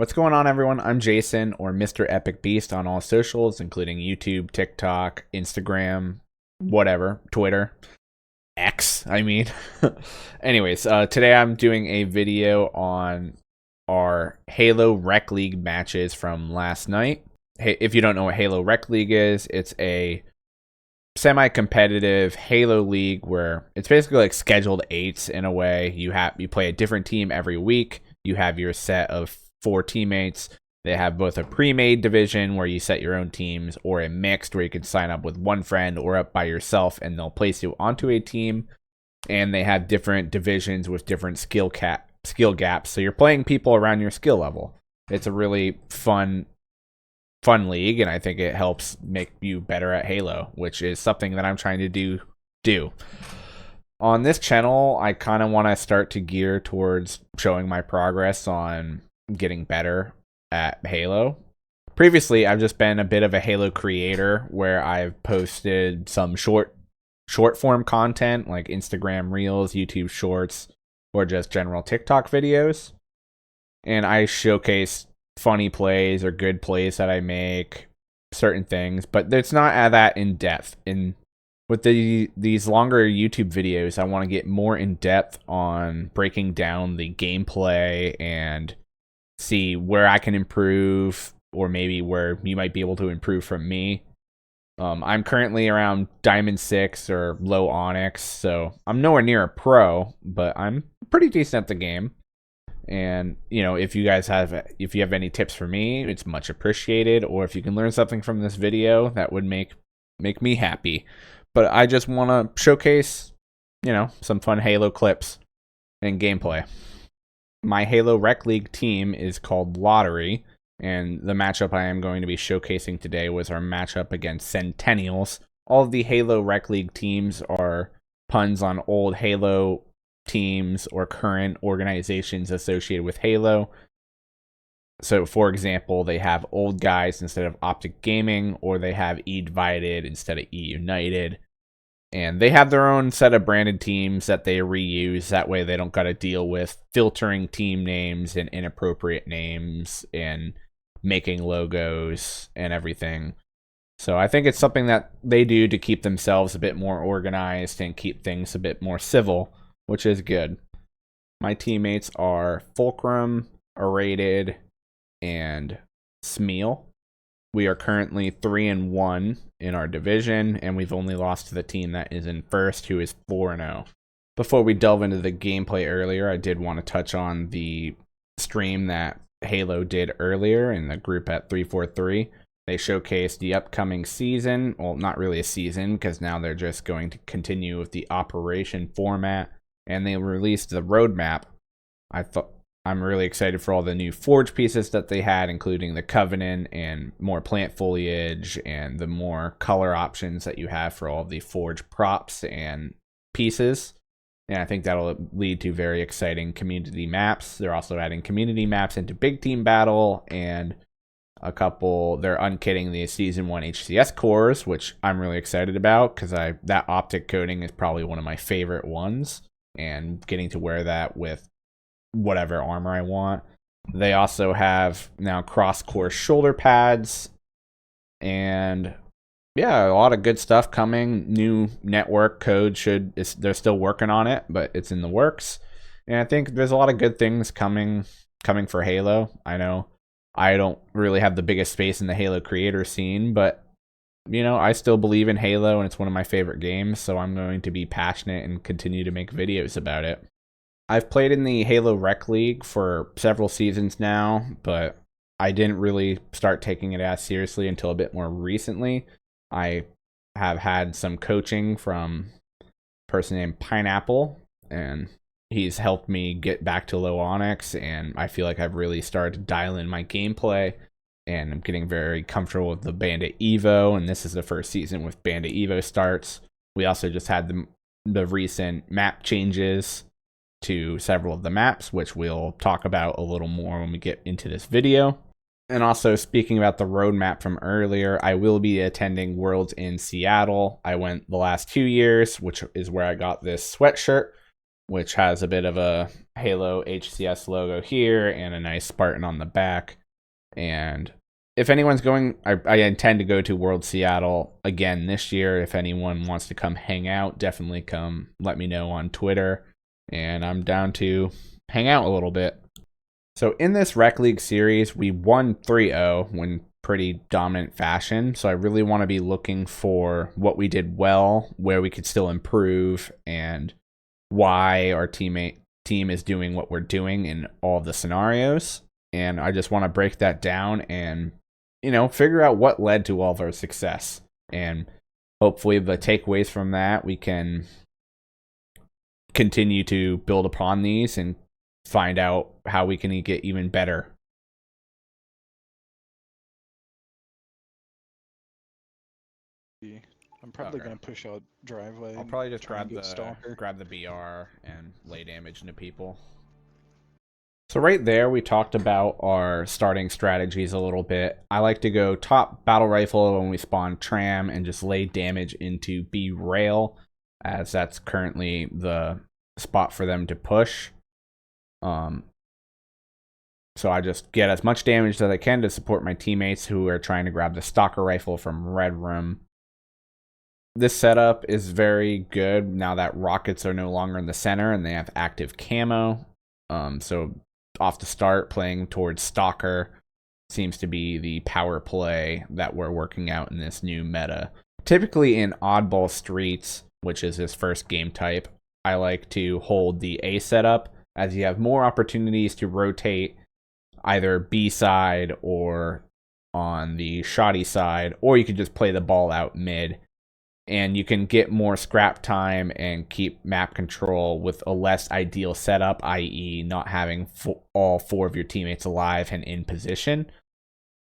What's going on, everyone? I'm Jason, or Mr. Epic Beast on all socials, including YouTube, TikTok, Instagram, whatever, Twitter, X, I mean. Anyways, today I'm doing a video on our Halo Rec League matches from last night. Hey, if you don't know what Halo Rec League is, it's a semi-competitive Halo League where it's basically like scheduled eights in a way. You play a different team every week. You have your set of 4 teammates. They have both a pre-made division where you set your own teams, or a mixed where you can sign up with one friend or up by yourself and they'll place you onto a team. And they have different divisions with different skill gaps. So you're playing people around your skill level. It's a really fun league, and I think it helps make you better at Halo, which is something that I'm trying to do. On this channel, I kind of want to start to gear towards showing my progress on getting better at Halo. Previously, I've just been a bit of a Halo creator where I've posted some short form content like Instagram Reels, YouTube Shorts, or just general TikTok videos. And I showcase funny plays or good plays that I make, certain things, but it's not that in depth. With these longer YouTube videos, I want to get more in depth on breaking down the gameplay and see where I can improve, or maybe where you might be able to improve from me. I'm currently around Diamond 6 or low Onyx, so I'm nowhere near a pro, but I'm pretty decent at the game. And, if you have any tips for me, it's much appreciated. Or if you can learn something from this video, that would make me happy. But I just want to showcase, some fun Halo clips and gameplay. My Halo Rec League team is called Lottery, and the matchup I am going to be showcasing today was our matchup against Centennials. All of the Halo Rec League teams are puns on old Halo teams or current organizations associated with Halo. So, for example, they have Old Guys instead of Optic Gaming, or they have E Divided instead of E United. And they have their own set of branded teams that they reuse. That way they don't got to deal with filtering team names and inappropriate names and making logos and everything. So I think it's something that they do to keep themselves a bit more organized and keep things a bit more civil, which is good. My teammates are Fulcrum, Arated, and Smeal. We are currently 3-1 in our division, and we've only lost to the team that is in first, who is 4-0. Before we delve into the gameplay earlier, I did want to touch on the stream that Halo did earlier in the group at 343. They showcased the upcoming season. Well, not really a season, because now they're just going to continue with the operation format, and they released the roadmap. I'm really excited for all the new Forge pieces that they had, including the Covenant and more plant foliage and the more color options that you have for all the Forge props and pieces. And I think that'll lead to very exciting community maps. They're also adding community maps into Big Team Battle, and they're unkitting the Season 1 HCS cores, which I'm really excited about, because that optic coating is probably one of my favorite ones, and getting to wear that with whatever armor I want. They also have now cross-core shoulder pads, and yeah, a lot of good stuff coming. New network code they're still working on it, but it's in the works. And I think there's a lot of good things coming for Halo. I know I don't really have the biggest space in the Halo creator scene, but I still believe in Halo, and it's one of my favorite games, so I'm going to be passionate and continue to make videos about it. I've played in the Halo Rec League for several seasons now, but I didn't really start taking it as seriously until a bit more recently. I have had some coaching from a person named Pineapple, and he's helped me get back to low Onyx, and I feel like I've really started to dial in my gameplay, and I'm getting very comfortable with the Bandit Evo, and this is the first season with Bandit Evo starts. We also just had the recent map changes to several of the maps, which we'll talk about a little more when we get into this video. And also, speaking about the roadmap from earlier, I will be attending Worlds in Seattle. I went the last 2 years, which is where I got this sweatshirt. which has a bit of a Halo HCS logo here and a nice Spartan on the back. And if anyone's going, I intend to go to World Seattle again this year. If anyone wants to come hang out, definitely come let me know on Twitter. And I'm down to hang out a little bit. So in this Rec League series, we won 3-0 when pretty dominant fashion. So I really want to be looking for what we did well, where we could still improve, and why our team is doing what we're doing in all of the scenarios. And I just want to break that down and, you know, figure out what led to all of our success. And hopefully the takeaways from that, we can continue to build upon these and find out how we can get even better. I'm probably gonna push out driveway. I'll probably just grab the the BR and lay damage into people. So right there, we talked about our starting strategies a little bit. I like to go top battle rifle when we spawn tram and just lay damage into B rail, as that's currently the spot for them to push. So I just get as much damage as I can to support my teammates who are trying to grab the stalker rifle from Red Room. This setup is very good now that rockets are no longer in the center and they have active camo. So off the start, playing towards Stalker seems to be the power play that we're working out in this new meta. Typically in Oddball Streets, which is his first game type, I like to hold the A setup, as you have more opportunities to rotate either B side or on the shoddy side, or you could just play the ball out mid. And you can get more scrap time and keep map control with a less ideal setup, i.e. not having all 4 of your teammates alive and in position.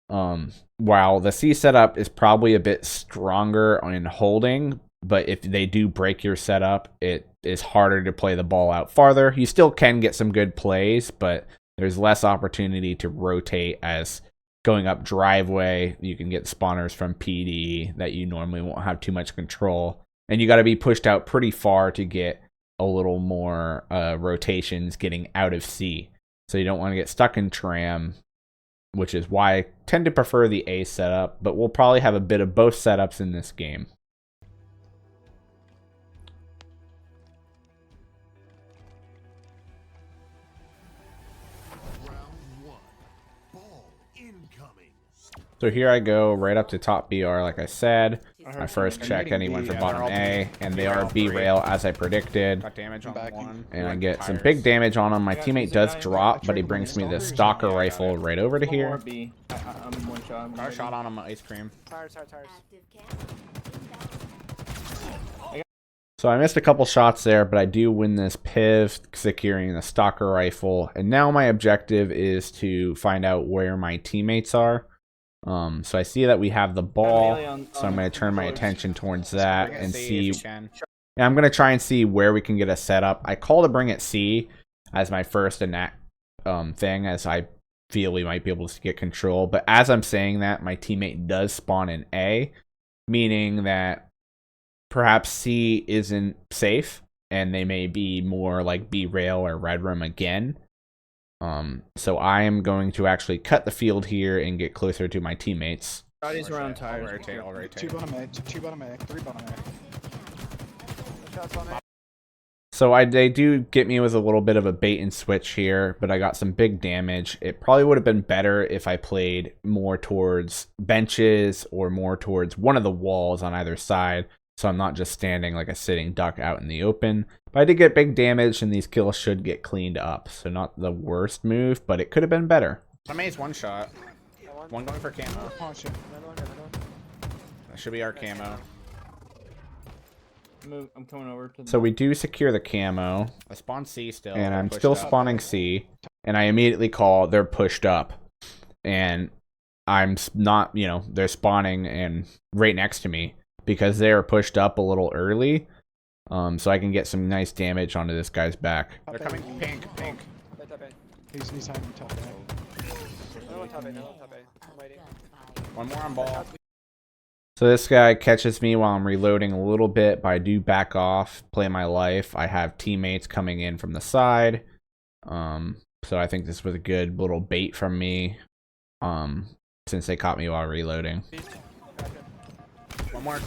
While the C setup is probably a bit stronger in holding, but if they do break your setup, it is harder to play the ball out farther. You still can get some good plays, but there's less opportunity to rotate, as going up driveway, you can get spawners from PD that you normally won't have too much control. And you got to be pushed out pretty far to get a little more rotations getting out of C. So you don't want to get stuck in tram, which is why I tend to prefer the A setup, but we'll probably have a bit of both setups in this game. So here I go right up to top BR, like I said. I first check anyone from bottom A, and they are B rail as I predicted. Got damage on one. And I get some big damage on him. My teammate does drop, but he brings me the stalker rifle right over to here. Got a shot on him, ice cream. Tires. So I missed a couple shots there, but I do win this PIV, securing the stalker rifle. And now my objective is to find out where my teammates are. So I see that we have the ball, so I'm going to turn my attention towards that and see. And I'm going to try and see where we can get a setup. I call to bring it C as my first thing, as I feel we might be able to get control. But as I'm saying that, my teammate does spawn in A, meaning that perhaps C isn't safe, and they may be more like B rail or Red Room again. So I am going to actually cut the field here and get closer to my teammates. Shotty's around tires. I'll rotate. 2 bottom A, 2 bottom A, 3 bottom A. So they do get me with a little bit of a bait and switch here, but I got some big damage. It probably would have been better if I played more towards benches or more towards one of the walls on either side, so I'm not just standing like a sitting duck out in the open. But I did get big damage, and these kills should get cleaned up. So not the worst move, but it could have been better. Somebody's one shot. One going for camo. Oh shit. That should be our camo. I'm coming over to the So we do secure the camo, I spawn C still. and I'm Pushed still up. spawning C, and I immediately call they're pushed up. And I'm not, they're spawning and right next to me because they are pushed up a little early. So I can get some nice damage onto this guy's back. They're coming pink. He's hiding top A. No one top A. I'm waiting. One more on ball. So this guy catches me while I'm reloading a little bit, but I do back off, play my life. I have teammates coming in from the side. So I think this was a good little bait from me. Since they caught me while reloading. One more.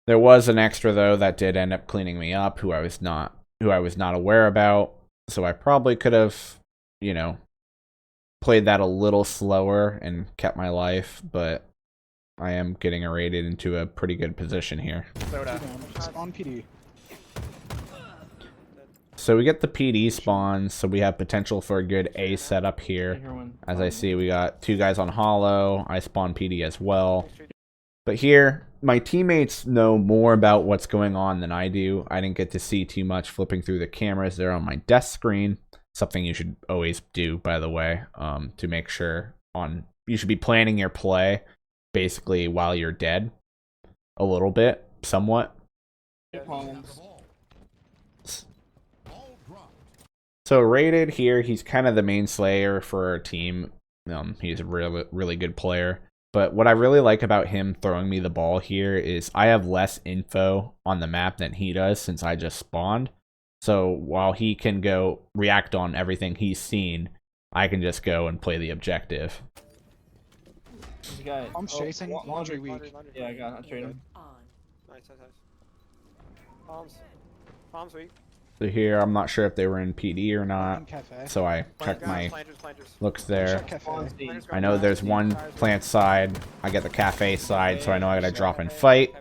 There was an extra though that did end up cleaning me up, who I was not aware about. So I probably could have, you know, played that a little slower and kept my life, but I am getting rated into a pretty good position here. Soda. Spawn PD. So we get the PD spawns, so we have potential for a good A setup here. As I see, we got 2 guys on hollow. I spawn PD as well. But here, my teammates know more about what's going on than I do. I didn't get to see too much flipping through the cameras there on my desk screen. Something you should always do, by the way, to make sure you should be planning your play basically while you're dead a little bit, somewhat. So rated here, he's kind of the main slayer for our team. He's a really good player. But what I really like about him throwing me the ball here is I have less info on the map than he does since I just spawned. So while he can go react on everything he's seen, I can just go and play the objective. I'm chasing laundry weak. Yeah, I got it. I trade him. Nice. Palms weak. So here, I'm not sure if they were in PD or not. Cafe. So I checked my Planters. looks there. Cafe. I know there's one plant side. I get the cafe side, so I know I gotta drop and fight.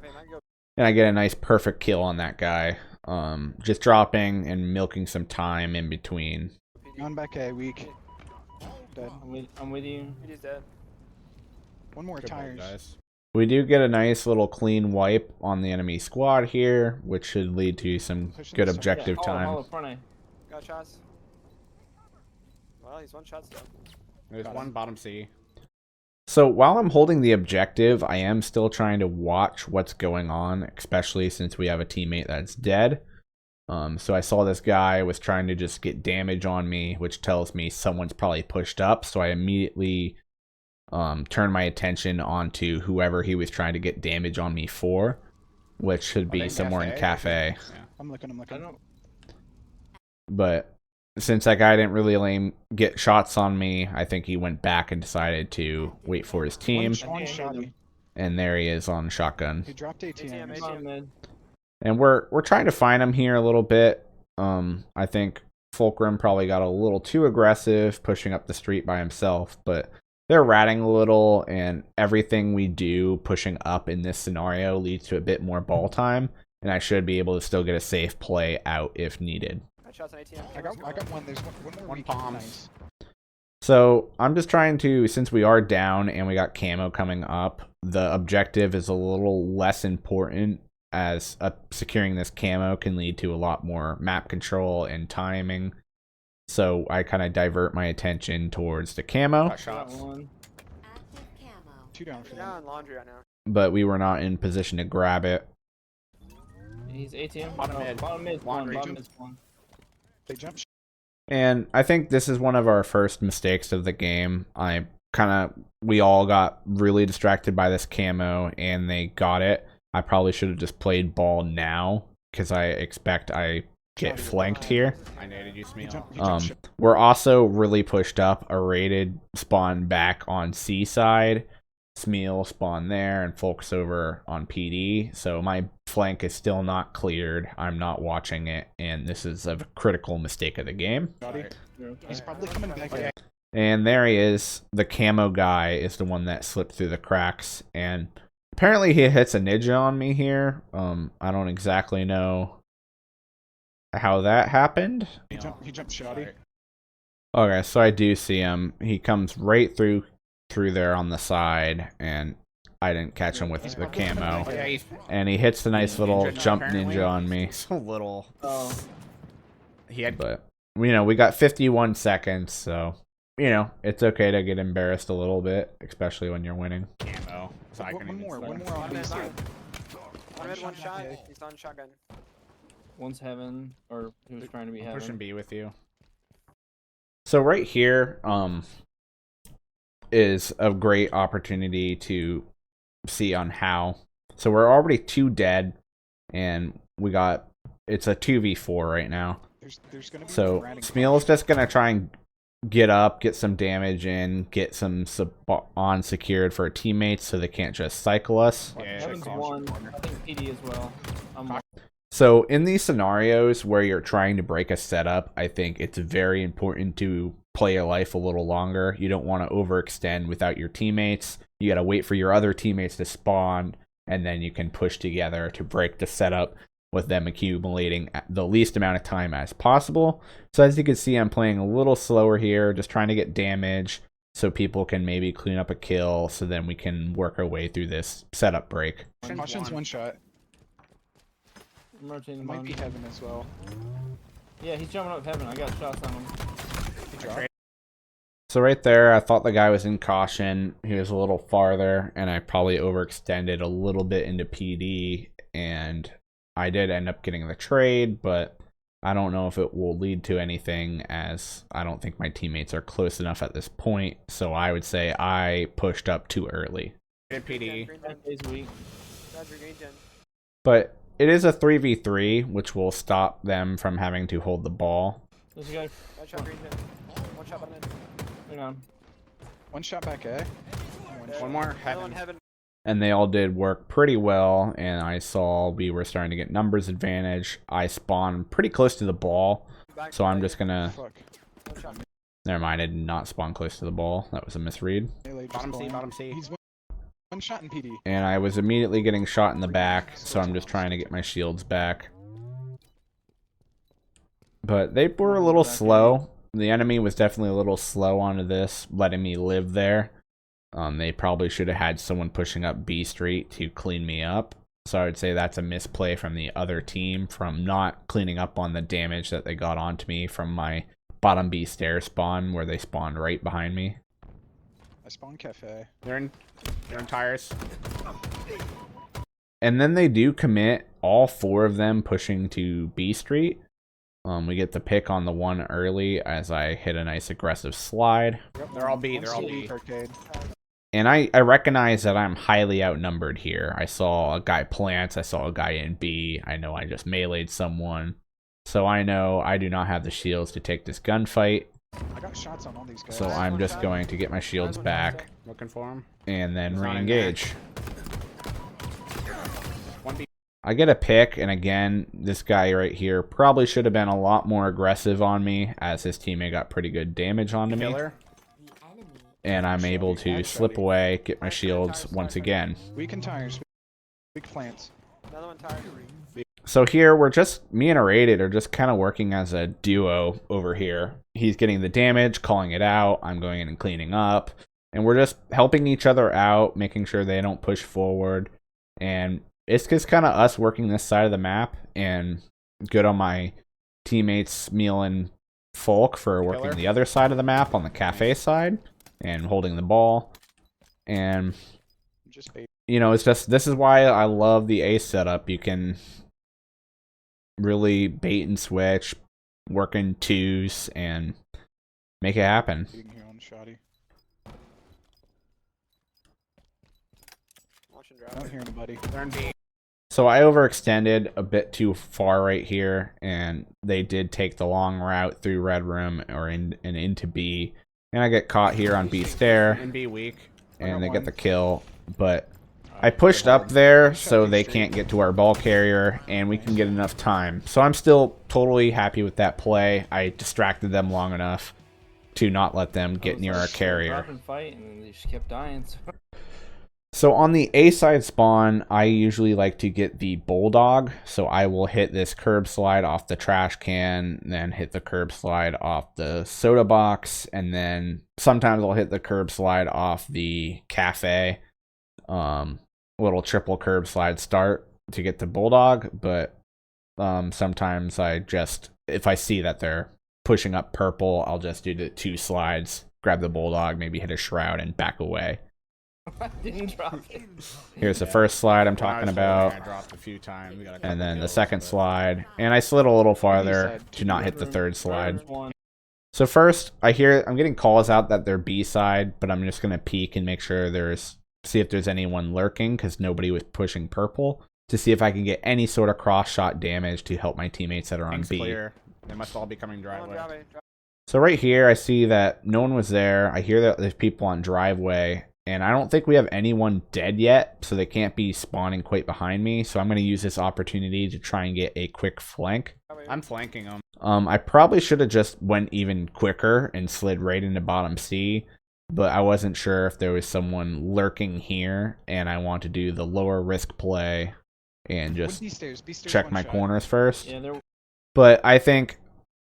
And I get a nice perfect kill on that guy. Just dropping and milking some time in between. Going back A, weak. Dead. I'm with you. PD's dead. One more tires. Guys. We do get a nice little clean wipe on the enemy squad here, which should lead to some good objective time. Got shots. Well, he's one shot still. There's one bottom C. So while I'm holding the objective, I am still trying to watch what's going on, especially since we have a teammate that's dead. So I saw this guy was trying to just get damage on me, which tells me someone's probably pushed up. So I immediately turned my attention onto whoever he was trying to get damage on me for, which should be somewhere in cafe. Yeah. I'm looking. But since that guy didn't really get shots on me, I think he went back and decided to wait for his team. One shotty. And there he is on shotgun. He dropped ATM. ATM. And we're trying to find him here a little bit. I think Fulcrum probably got a little too aggressive, pushing up the street by himself, but they're ratting a little, and everything we do pushing up in this scenario leads to a bit more ball time, and I should be able to still get a safe play out if needed. Shots on ATM. I got one. There's one more One weak. palms. Nice. So I'm just trying to, since we are down and we got camo coming up, the objective is a little less important, as securing this camo can lead to a lot more map control and timing. So I kind of divert my attention towards the camo. Got shots. Two down for Down them. in laundry right now. But we were not in position to grab it. He's ATM. Bottom mid. Bottom mid. Laundry. Bottom mid spawn. They jumped. And I think this is one of our first mistakes of the game. We all got really distracted by this camo and they got it. I probably should have just played ball now, because I expect I get flanked here. I naded you, He Smeal. jumped. We're also really pushed up. A rated spawn back on C side. Smeal spawn there and Folks over on PD. So my flank is still not cleared. I'm not watching it, and this is a critical mistake of the game. Shotty. He's probably coming back. A. And there he is. The camo guy is the one that slipped through the cracks, and apparently he hits a ninja on me here. I don't exactly know how that happened. He jumped shotty. Okay, so I do see him. He comes right through there on the side, and I didn't catch him with the camo. Oh, yeah, he's And he hits the nice little Ninja jump apparently. ninja on me. so little. Oh. He had But, we got 51 seconds, so, it's okay to get embarrassed a little bit, especially when you're winning. camo. So I One couldn't even more start. on B side. One mid, one shot. Okay. He's on shotgun. One's heaven, or he was trying to be I'm pushing heaven. B with you. So right here, is a great opportunity to see on how So we're already 2 dead, and it's a 2v4 right now. There's gonna be So grinding Smeal's just gonna try and get up, get some damage in, get some on secured for our teammates so they can't just cycle us. Yeah, Heaven's check one. I think PD as well. So in these scenarios where you're trying to break a setup, I think it's very important to play your life a little longer. You don't want to overextend without your teammates. You got to wait for your other teammates to spawn, and then you can push together to break the setup with them accumulating the least amount of time as possible. So as you can see, I'm playing a little slower here, just trying to get damage so people can maybe clean up a kill, so then we can work our way through this setup break. Caution's one shot. I'm rotating It might be one. heaven as well. Yeah, he's jumping up heaven. I got shots on him. He dropped. So right there, I thought the guy was in caution. He was a little farther, and I probably overextended a little bit into PD, and I did end up getting the trade, but I don't know if it will lead to anything, as I don't think my teammates are close enough at this point. So I would say I pushed up too early. Hit PD. Green 10 gen. days a week. Roger, green gen. But it is a 3v3, which will stop them from having to hold the ball. There's a guy. One shot green gen. One shot bottom end. Hang on. One shot back A. There. One more, Another one heaven. heaven. And they all did work pretty well, and I saw we were starting to get numbers advantage. I spawned pretty close to the ball, Back so I'm right. just gonna... Fuck. One shot. Never mind, I did not spawn close to the ball. That was a misread. Melee just Bottom C, going. bottom C. He's one shot in PD. And I was immediately getting shot in the back, so I'm just trying to get my shields back. But they were a little slow. The enemy was definitely a little slow onto this, letting me live there. They probably should have had someone pushing up B Street to clean me up. So I would say that's a misplay from the other team from not cleaning up on the damage that they got onto me from my bottom B stair spawn, where they spawned right behind me. I spawn cafe. They're in tires. And then they do commit, all 4 of them pushing to B Street. We get the pick on the one early as I hit a nice aggressive slide. Yep, They're all B, one they're all C, B. Arcade. And I recognize that I'm highly outnumbered here. I saw a guy plant, I saw a guy in B, I know I just meleeed someone. So I know I do not have the shields to take this gunfight. I got shots on all these guys. So I'm just going to get my shields back Looking for him. and then He's not in re-engage. One B. I get a pick, and again, this guy right here probably should have been a lot more aggressive on me, as his teammate got pretty good damage onto me. Killer. And I'm able to slip away, get my shields once again. Weak tires. Weak plants. Another one tire. So here, we're just, me and Aerated are just kind of working as a duo over here. He's getting the damage, calling it out, I'm going in and cleaning up, and we're just helping each other out, making sure they don't push forward. And it's just kind of us working this side of the map, and good on my teammates, Meal and Folk, for working Killer. the other side of the map on the cafe side and holding the ball. And Just bait. you know, it's just, this is why I love the A setup. You can really bait and switch, work in twos, and make it happen. Beating here on Shoddy. Watch and I don't drop. hear anybody. They're in B. So I overextended a bit too far right here, and they did take the long route through Red Room or and into B. And I get caught here on B stair, In B weak. and they one. get the kill. But I pushed up there so they can't get to our ball carrier, and we can get enough time. So I'm still totally happy with that play. I distracted them long enough to not let them get near our carrier. Drop and fight, and they just kept dying. So. So on the A side spawn, I usually like to get the Bulldog. So I will hit this curb slide off the trash can, then hit the curb slide off the soda box, and then sometimes I'll hit the curb slide off the cafe. Little triple curb slide start to get the Bulldog, but sometimes I just, if I see that they're pushing up purple, I'll just do the 2 slides, grab the Bulldog, maybe hit a shroud, and back away. I didn't drop it. Here's the first slide I'm When I talking was about, holding, I dropped a few times. We got a couple and then the kills, second but- slide, and I slid a little farther side, to not hit the third slide. There's one. So first, I'm getting calls out that they're B side, but I'm just gonna peek and make sure there's see if there's anyone lurking because nobody was pushing purple, to see if I can get any sort of cross shot damage to help my teammates that are on Pink's B. clear. They must all be coming Come on, driveway. driveway. So right here, I see that no one was there. I hear that there's people on driveway, and I don't think we have anyone dead yet, so they can't be spawning quite behind me. So I'm going to use this opportunity to try and get a quick flank. I'm flanking them. I probably should have just went even quicker and slid right into bottom C, but I wasn't sure if there was someone lurking here, and I want to do the lower risk play and just B stairs, check one my shot. corners first. Yeah, there. But I think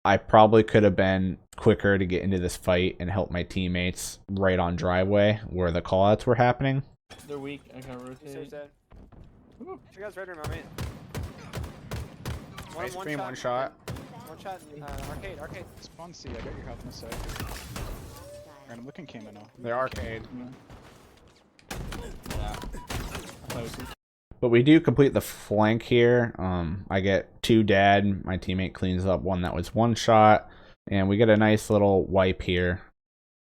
I probably could have been quicker to get into this fight and help my teammates right on driveway where the callouts were happening. They're weak. I can B stairs rotate. dead. You guys red room, I mean. Ice cream, one shot. One shot in arcade, arcade. Spawn C, I got your health in a sec. Alright, I'm looking camo now. They're arcade. Yeah. Close. But we do complete the flank here. I get 2 dead. My teammate cleans up one that was 1 shot. And we get a nice little wipe here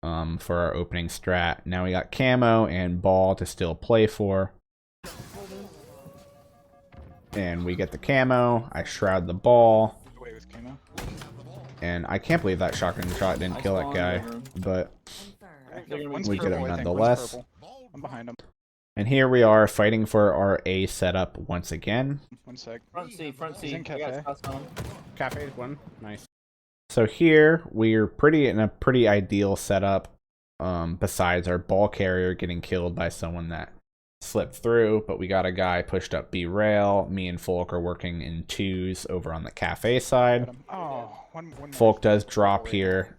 for our opening strat. Now we got camo and ball to still play for. And we get the camo. I shroud the ball. Away with camo. And I can't believe that shotgun shot didn't kill that guy. But They're gonna One's be we get purple, him I think. nonetheless. One's purple. I'm behind him. And here we are fighting for our A setup once again. 1 sec. front C, front C. He's in I got cafe. shots on him. Cafe, one. Nice. So here we're in a pretty ideal setup. Besides our ball carrier getting killed by someone that slipped through, but we got a guy pushed up B rail. Me and Folk are working in 2s over on the cafe Got side. him. Oh, one Folk does drop here.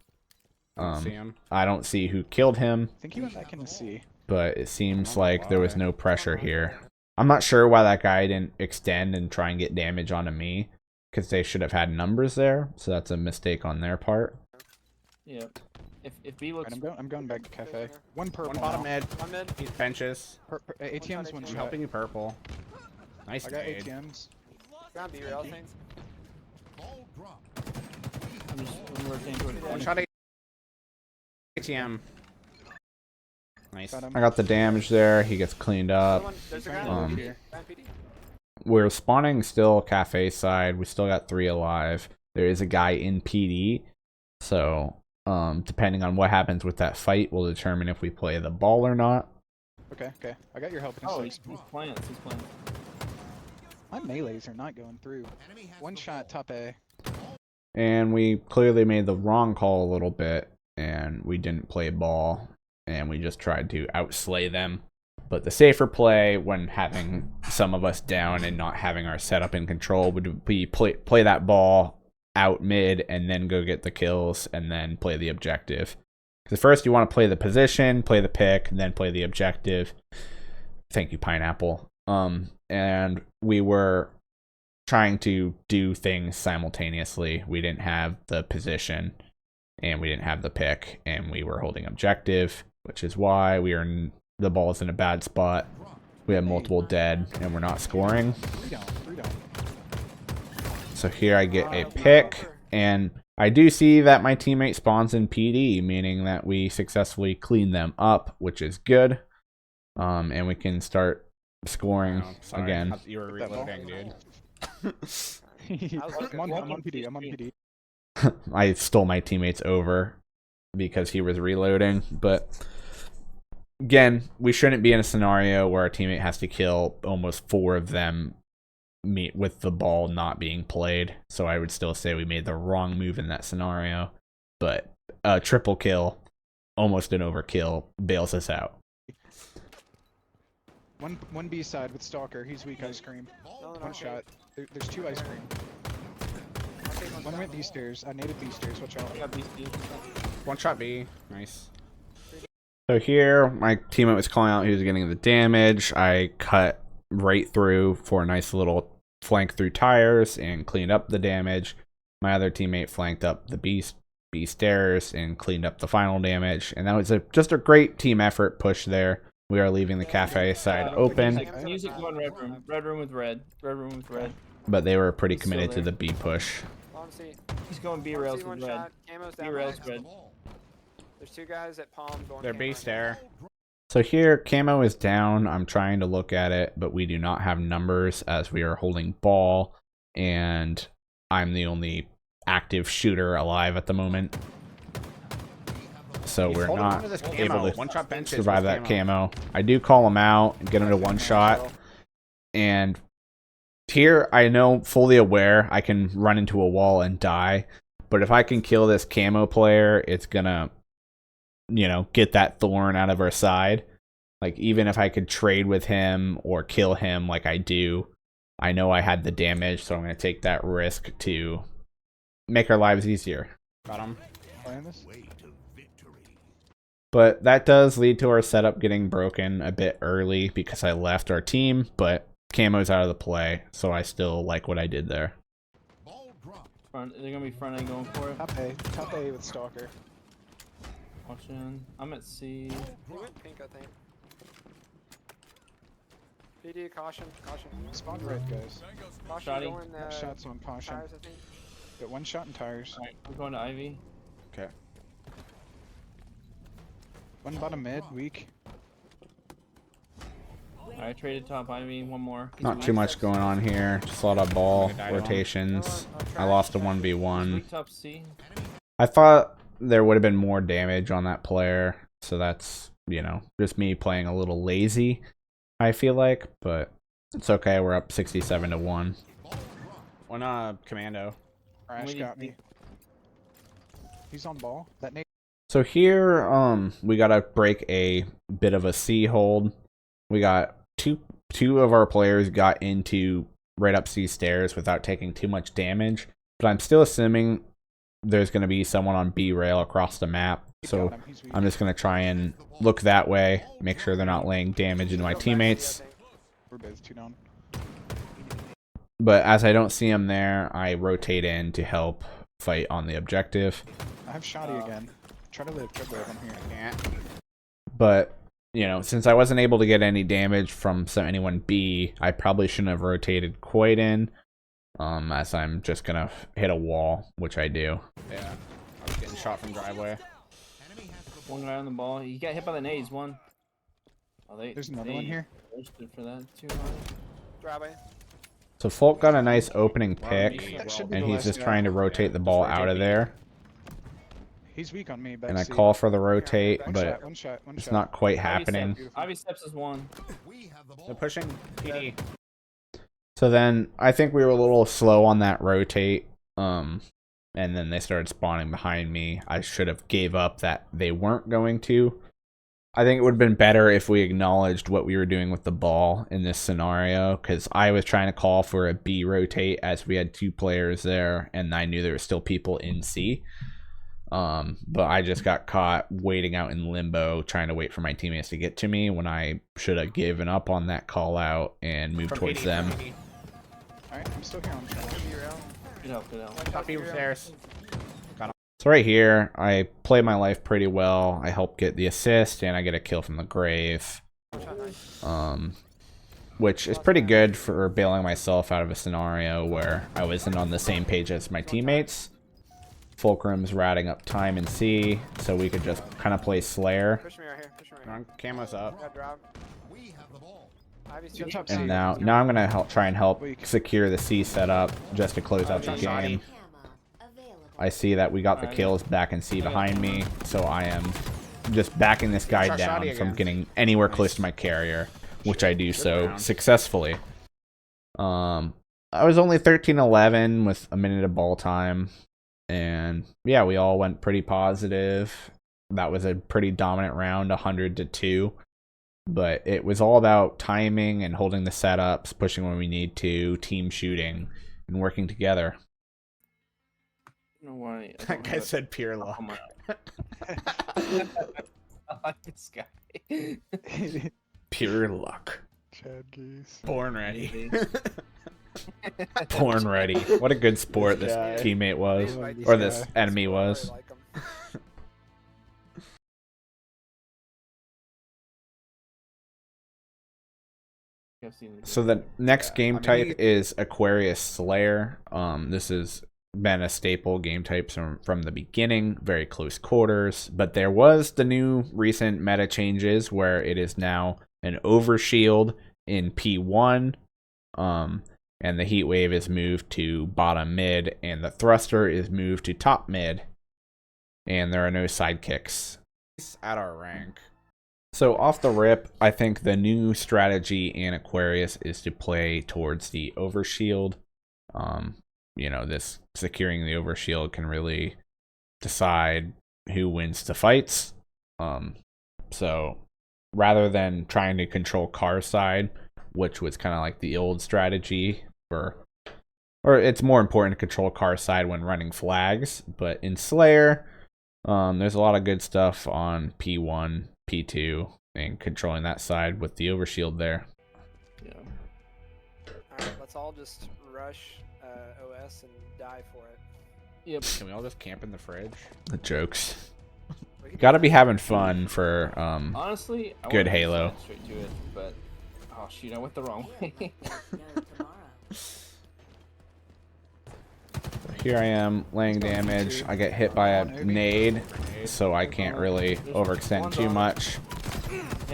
See him. I don't see who killed him, I think he went back in the C. but it seems like there was no pressure here. I'm not sure why that guy didn't extend and try and get damage onto me, because they should have had numbers there, so that's a mistake on their part. Yep. If B looks. Alright, I'm going back to cafe. One purple. One bottom now. mid. One mid. He's benches. ATM's one I'm shot. helping you purple. Nice I got nade. ATMs. Ground B rail things. I'm rotating towards One B. shot ATM. Nice. Got him. I got the damage there. He gets cleaned up. There's a Ground ground PD. Ground PD. We're spawning still cafe side. We still got 3 alive. There is a guy in PD. So, depending on what happens with that fight will determine if we play the ball or not. Okay. I got your help in a Oh, sec. he's plants. He's plants. My melees are not going through. One shot, top A. And we clearly made the wrong call a little bit. And we didn't play ball. And we just tried to outslay them. But the safer play when having some of us down and not having our setup in control would be play that ball out mid and then go get the kills and then play the objective. Because first you want to play the position, play the pick, and then play the objective. Thank you, Pineapple. And we were trying to do things simultaneously. We didn't have the position and we didn't have the pick, and we were holding objective, which is why the ball's in a bad spot. We have multiple dead and we're not scoring. 3 down. So here I get a pick, and I do see that my teammate spawns in PD, meaning that we successfully clean them up, which is good. And we can start scoring Oh, sorry. again. You were That ball. reloading, dude. I'm on PD. I'm on PD. I stole my teammates over because he was reloading, but again, we shouldn't be in a scenario where our teammate has to kill almost 4 of them with the ball not being played. So I would still say we made the wrong move in that scenario, but a triple kill, almost an overkill, bails us out. One B side with Stalker. He's weak ice cream. One shot. There's 2 ice cream. One went these stairs. I naded these stairs. Watch out. I got BC. One shot B. Nice. So here, my teammate was calling out he was getting the damage. I cut right through for a nice little flank through tires and cleaned up the damage. My other teammate flanked up the B stairs and cleaned up the final damage. And that was just a great team effort push there. We are leaving the cafe side open, Music going red room. Red room with red. Red room with red. but they were pretty He's still committed to there. the B push. Palm C. He's going B Palm rails C, one with red. shot. Camo's B down rails max. red. There's 2 guys at Palm going They're camo. B stair. So here, camo is down. I'm trying to look at it, but we do not have numbers as we are holding ball, and I'm the only active shooter alive at the moment. So He's we're holding not onto this able camo. to One-shot benches survive with that camo. I do call him out and get him to one shot. And here, I know, fully aware, I can run into a wall and die. But if I can kill this camo player, it's gonna, you know, get that thorn out of our side. Like, even if I could trade with him or kill him like I do, I know I had the damage, so I'm gonna take that risk to make our lives easier. Got him. Playing this? But that does lead to our setup getting broken a bit early because I left our team, but camo's out of the play, so I still like what I did there. Front, they're gonna be front end going for it. Top A with Stalker. Watching. I'm at C. He went pink, I think. PD, caution, caution. Spawn red, guys. Caution Shotty. going, Got shots on caution. tires, I think. Got one shot in tires. Alright, we're going to Ivy. Okay. One bottom mid, weak. Alright, traded top Ivy. One more. He's Not weak. too much going on here. Just a lot of ball I died to him. rotations. No, I lost a He's 1v1. weak top C. I thought there would have been more damage on that player, so that's, you know, just me playing a little lazy, I feel like, but it's okay. We're up 67-1. One commando. Crash Wait, got me. He's on ball. That nade. So here, we gotta break a bit of a C hold. We got two of our players got into right up C stairs without taking too much damage, but I'm still assuming there's gonna be someone on B rail across the map. So Got him. He's weak. I'm just gonna try and look that way, make sure they're not laying damage into my Go back, teammates. I think. We're both 2 down. But as I don't see him there, I rotate in to help fight on the objective. I have Shoddy again. Try to live. I'm here. Can't. But, you know, since I wasn't able to get any damage from anyone B, I probably shouldn't have rotated quite in, as I'm just gonna hit a wall, which I do. Yeah. I was getting shot from driveway. One guy on the ball. He got hit by the nades. One. Oh, There's another one here. Roasted for that too. Driveway. So Folk got a nice opening pick, That should be and the he's last just guy. trying to rotate the ball out of there. He's weak on me. Back And I C. call for the rotate, One but shot. One shot. One it's shot. not quite happening. Ivy steps is one. They're pushing PD. So then I think we were a little slow on that rotate. And then they started spawning behind me. I should have gave up that they weren't going to. I think it would have been better if we acknowledged what we were doing with the ball in this scenario, because I was trying to call for a B rotate as we had 2 players there, and I knew there were still people in C. But I just got caught waiting out in limbo, trying to wait for my teammates to get to me when I should have given up on that call out and moved From towards PD, them. from PD. Alright, I'm still here on shot. Good help. Good help. Top B stairs. So right here, I play my life pretty well. I help get the assist, and I get a kill from the grave. Which is pretty good for bailing myself out of a scenario where I wasn't on the same page as my teammates. Fulcrum's ratting up time in C, so we could just kind of play Slayer. Push me right here. Push me right here. Camo's up. Got drop. Ivy's Two good. top And C. now I'm gonna try and help Weak. secure the C setup just to close out the game. I see that we got the kills back in C behind me, so I am just backing this guy Shot down Shoddy from again. getting anywhere close to my carrier, which I do so round. successfully. I was only 13-11 with a minute of ball time, and yeah, we all went pretty positive. That was a pretty dominant round, 100-2. But it was all about timing and holding the setups, pushing when we need to, team shooting, and working together. I don't know why. I That don't guy have said pure a- luck. oh my- I like this guy. Pure luck. Chad Geese. Born ready. Porn ready. What a good sport this guy. teammate was, Like or this this guy. enemy I was. really like him. I've seen it. So the next game I mean, type is Aquarius Slayer. This is been a staple game type from the beginning, very close quarters. But there was the new recent meta changes where it is now an overshield in P1, and the heat wave is moved to bottom mid, and the thruster is moved to top mid, and there are no sidekicks at our rank. So off the rip, I think the new strategy in Aquarius is to play towards the overshield. You know, this securing the overshield can really decide who wins the fights. So rather than trying to control car side, which was kind of like the old strategy or it's more important to control car side when running flags. But in Slayer, there's a lot of good stuff on P1, P2, and controlling that side with the overshield there. Yeah. Alright, let's all just rush OS and die for it. Yep. Can we all just camp in the fridge? The jokes. We can Gotta do be that. having fun for Honestly, I Good wanted to Halo. slide straight to it, but oh shoot, I went the wrong way. Here I am laying damage. I get hit by a nade, so I can't really overextend too much.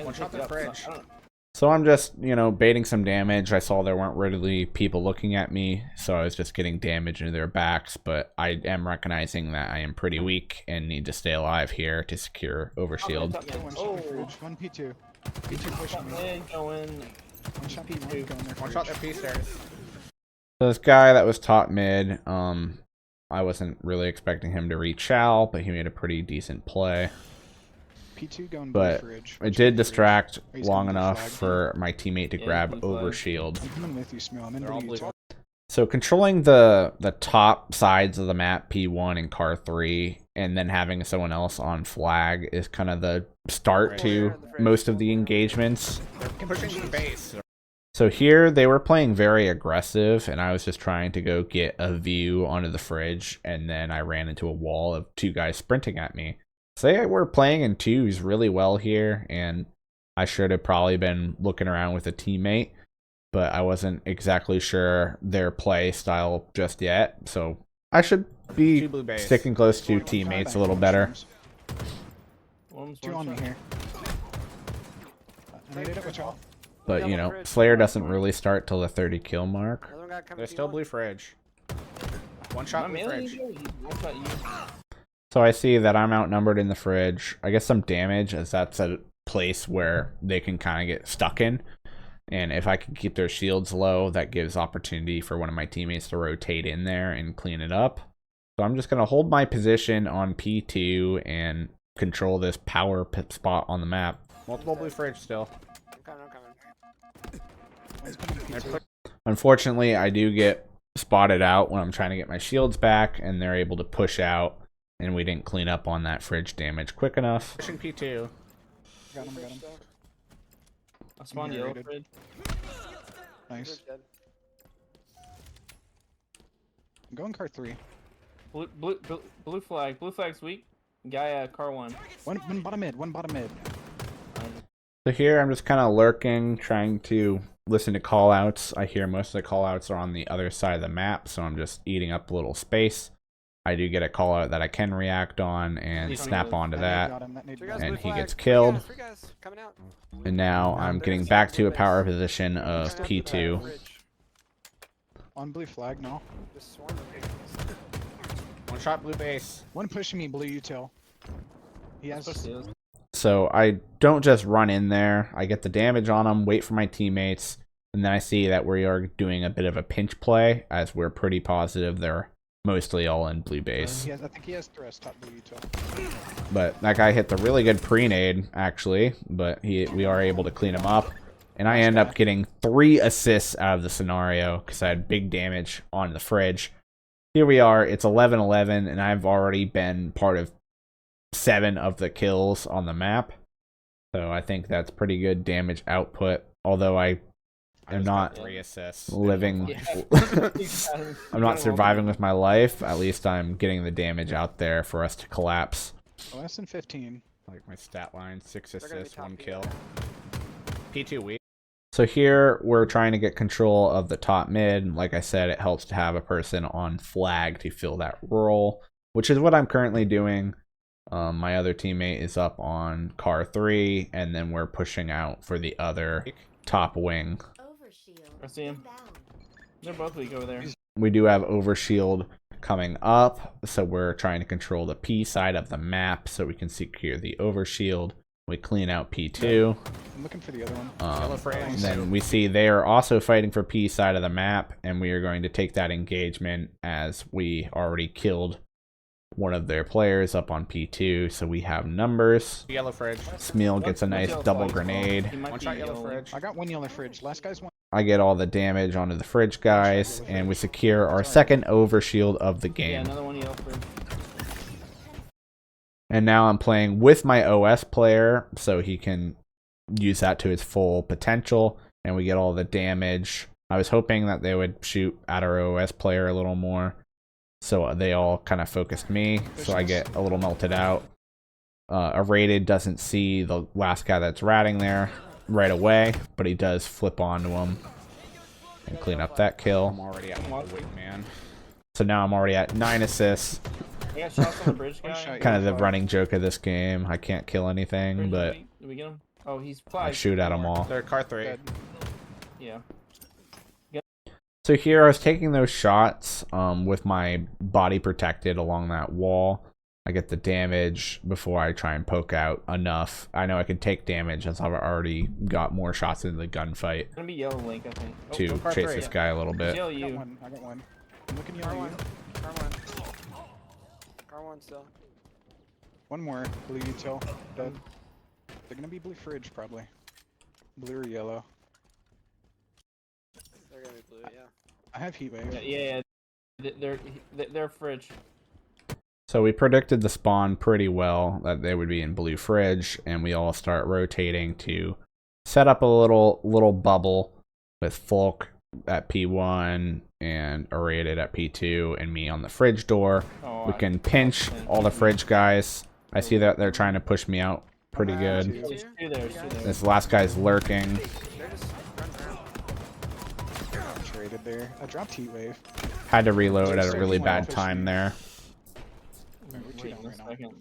One shot the fridge. So I'm just, you know, baiting some damage. I saw there weren't really people looking at me, so I was just getting damage into their backs, but I am recognizing that I am pretty weak and need to stay alive here to secure overshield. One shot fridge. One P2. P2 pushing me. Going. One shot P1 going there. One shot their P stairs. So this guy that was top mid, I wasn't really expecting him to reach Chow, but he made a pretty decent play. P2 going But blue fridge. it did distract He's long gonna be enough flagged. for my teammate to Yeah, grab he's flagged. overshield. I'm coming with you, Smil. I'm in They're all blue. blue. So controlling the top sides of the map, P1 and Car 3, and then having someone else on flag is kind of the start to most of the engagements. They're pushing the base. So here they were playing very aggressive, and I was just trying to go get a view onto the fridge, and then I ran into a wall of two guys sprinting at me. So they were playing in twos really well here, and I should have probably been looking around with a teammate, but I wasn't exactly sure their play style just yet, so I should be Two blue base. sticking close to teammates a little better. Two on me here. I needed it with y'all. But, you know, Slayer doesn't really start till the 30 kill mark. Another one got coming There's still P1. blue fridge. One Not shot blue mainly fridge. you. What about you? So I see that I'm outnumbered in the fridge. I get some damage as that's a place where they can kind of get stuck in. And if I can keep their shields low, that gives opportunity for one of my teammates to rotate in there and clean it up. So I'm just going to hold my position on P2 and control this power spot on the map. Multiple blue fridge still. I'm coming. One's coming P2. Unfortunately, I do get spotted out when I'm trying to get my shields back, and they're able to push out, and we didn't clean up on that fridge damage quick enough. Pushing P2. Got him. I spawned yellow Rated. fridge. Nice. Fridge dead. I'm going car 3. Blue flag. Blue flag's weak. Guy car 1. One bottom mid. One bottom mid. So here I'm just kind of lurking, trying to listen to callouts. I hear most of the callouts are on the other side of the map, so I'm just eating up a little space. I do get a callout that I can react on and He's snap on onto That that. nade got him, that nade Three got guys him. And blue he flag. gets killed. Three guys coming out. And now I'm getting back to a power position of P2. Fridge. On blue flag, no. Just swarming. One shot blue base. One pushing me, blue util. He has. So I don't just run in there. I get the damage on him, wait for my teammates, and then I see that we are doing a bit of a pinch play, as we're pretty positive they're mostly all in blue base. I think he has thrust top blue util. But that guy hit the really good pre-nade, actually, but we are able to clean him up. And I end up getting 3 assists out of the scenario because I had big damage on the fridge. Here we are, it's 11-11, and I've already been part of 7 of the kills on the map. So I think that's pretty good damage output, although I am not 3 assists. living... Yeah. I'm not surviving with my life. At least I'm getting the damage out there for us to collapse. Less than 15. Like my stat line, 6 They're gonna be assists, top 1 B kill. right now. P2 weak. So here we're trying to get control of the top mid. Like I said, it helps to have a person on flag to fill that role, which is what I'm currently doing. My other teammate is up on car 3, and then we're pushing out for the other top wing. I see him. They're both weak over there. We do have overshield coming up, so we're trying to control the P side of the map so we can secure the overshield. We clean out P2. I'm looking for the other one. And then we see they are also fighting for P side of the map, and we are going to take that engagement as we already killed one of their players up on P2, so we have numbers. Yellow fridge. Smeal gets a nice double grenade. One shot yellow fridge. I got one yellow fridge. Last guy's one. I get all the damage onto the fridge guys, and we secure our second overshield of the Yeah, game. another one yellow fridge. And now I'm playing with my OS player, so he can use that to its full potential, and we get all the damage. I was hoping that they would shoot at our OS player a little more, so they all kind of focused me, so I get a little melted out. A rated doesn't see the last guy that's ratting there right away, but he does flip onto him and clean up that I'm kill. already at one week, man. So now I'm already at 9 assists. I got shots on the bridge One guy. shot. Kind of the running joke of this game. I can't kill anything, Bridge, but did we get him? Oh, he's I flagged. shoot at them all. They're car 3. Dead. Yeah. So here I was taking those shots with my body protected along that wall. I get the damage before I try and poke out enough. I know I can take damage as I've already got more shots into the gunfight It's gonna be yellow link, I think. Oh, to car chase three. this guy a little it's bit. yellow I got you. one. I got one. I'm looking Car yellow. one. You. Car one. Car one still. One more. Blue util. Dead. They're gonna be blue fridge probably. Blue or yellow. They're gonna be blue, yeah. I have heat wave. Yeah. They're fridge. So we predicted the spawn pretty well, that they would be in blue fridge, and we all start rotating to set up a little bubble with Folk at P1 and Rated at P2 and me on the fridge door. Oh, We can pinch all the fridge guys. I see that they're trying to push me out pretty good. Two. There's two there. There's two there. This last guy's lurking. They're just running around. Traded there. I dropped heat wave. Had to reload at a really bad time there. Alright, we're two Wait down one right now. second.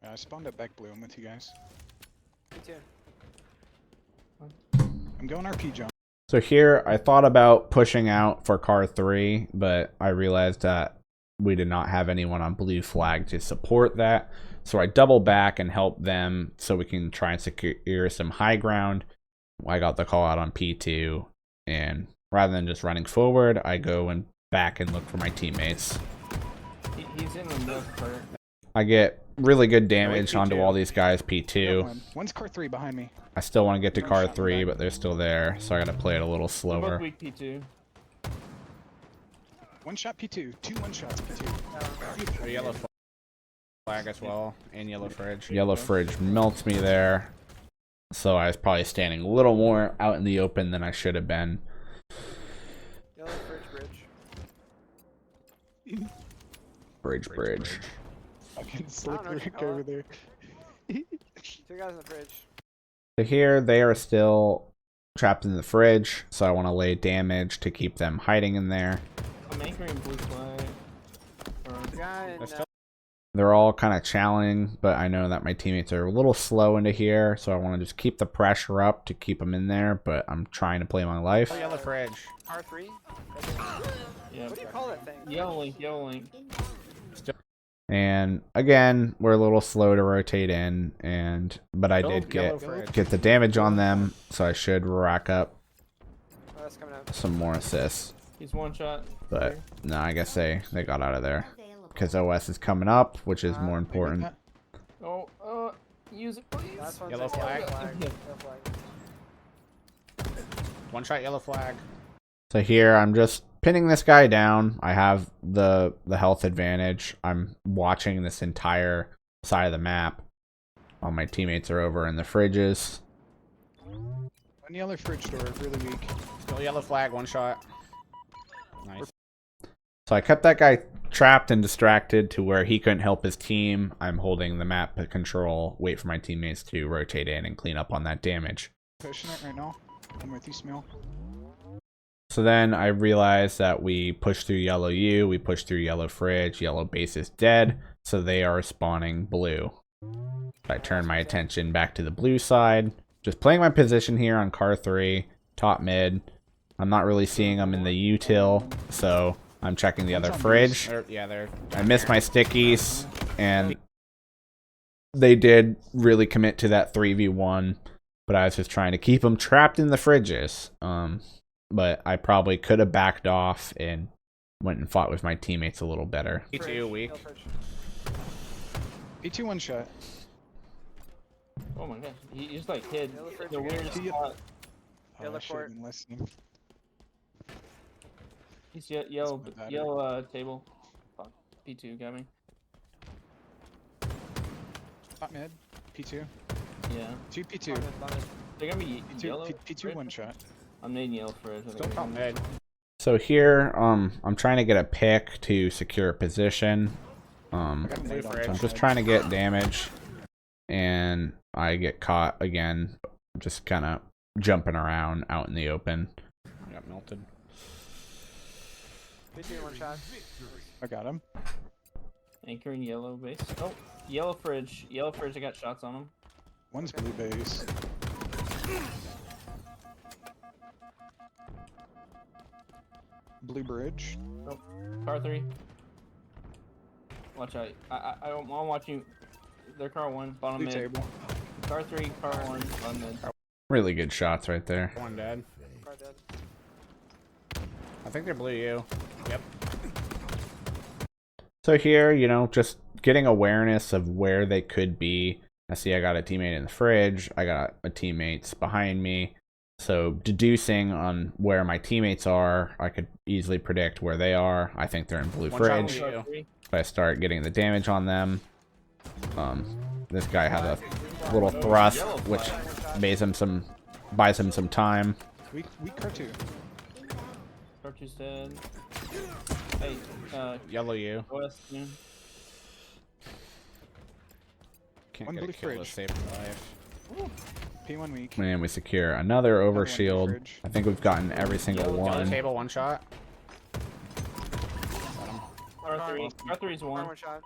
Yeah. I spawned at back blue. I'm with you guys. Me too. I'm going RP jump. So here I thought about pushing out for car 3, but I realized that we did not have anyone on blue flag to support that. So I double back and help them so we can try and secure some high ground. I got the call out on P2, and rather than just running forward, I go and back and look for my teammates. He's in the milk part. I get really good damage P2. onto all these guys, Got P2. one. One's car 3 behind me. I still want to get to One car shot 3, back. but they're still there, so I gotta play it a little They're slower. both weak P2. One shot P2. Two one shots P2. A yellow flag as well, and yellow fridge. Yellow fridge melts me there, so I was probably standing a little more out in the open than I should have been. Yellow fridge bridge. Bridge. Fucking slip know, Rick Chihuahua. over there. Two guys in the fridge. So here they are still trapped in the fridge, so I want to lay damage to keep them hiding in there. I'm anchoring blue flag. The guy in, That's still They're all kind of challenging, but I know that my teammates are a little slow into here, so I want to just keep the pressure up to keep them in there, but I'm trying to play my life. Oh, yellow fridge. R3. Yeah. What do you call that thing? Yellow link. Yellow link. And again, we're a little slow to rotate in, but I did Yellow get fridge. the damage on them, so I should rack up Oh, that's coming out. some more assists. He's one shot. But no, I guess they got out of there because OS is coming up, which is more important. Oh, use it, please. Last one's Yellow a flag. Yellow flag. One shot yellow flag. So here I'm just pinning this guy down. I have the health advantage. I'm watching this entire side of the map. All my teammates are over in the fridges. One yellow fridge door, really weak. Still yellow flag, one shot. Nice. So I kept that guy trapped and distracted to where he couldn't help his team. I'm holding the map control, wait for my teammates to rotate in and clean up on that damage. Pushing it right now. I'm with you, Smil. So then I realized that we pushed through yellow U, we pushed through yellow fridge, yellow base is dead, so they are spawning blue. I turn my attention back to the blue side, just playing my position here on car 3, top mid. I'm not really seeing them in the util, so I'm checking the other fridge. They're. I missed my stickies, and they did really commit to that 3v1, but I was just trying to keep them trapped in the fridges. But I probably could have backed off and went and fought with my teammates a little better. P2 weak. Yellow fridge. P2 one shot. Oh my gosh, he just like hid Yellow fridge the again. weird See ya. spot. Oh, Yellow I should court. have been listening. He's yellow, my bad. yellow table. Fuck, P2 got me. Top mid. P2. Yeah, 2 P2. they're gonna be P2, yellow. P2 fridge? one shot. I'm nading yellow fridge. I think Still they're top gonna- mid. So here, I'm trying to get a pick to secure a position. I got a Blue nade on fridge. So I'm top just mid. trying to get damage, and I get caught again, just kind of jumping around out in the open. I got melted. P2 one shot. I got him. Anchoring yellow base. Oh, yellow fridge. Yellow fridge. I got shots on him. One's blue base. Blue bridge. Car 3. Watch out. I'm watching. They're car 1, bottom Blue mid. table. Car 3, car 1, bottom mid. Really good shots right there. One dead. Car dead. I think they're blue U. Yep. So here, you know, just getting awareness of where they could be. I see I got a teammate in the fridge. I got a teammates behind me. So deducing on where my teammates are, I could easily predict where they are. I think they're in blue One shot fridge. blue. Car 3. If I start getting the damage on them, this guy has a little thrust, which buys him some time. Weak car 2. Car 2's dead. Hey, Yellow U. OS, man. Can't One get a blue kill to fridge. save my life. P1 weak. And we secure another Another one overshield. fridge. I think we've gotten every single Yellow one. table, one shot. Car 3. Car 3's Car 1. one shot.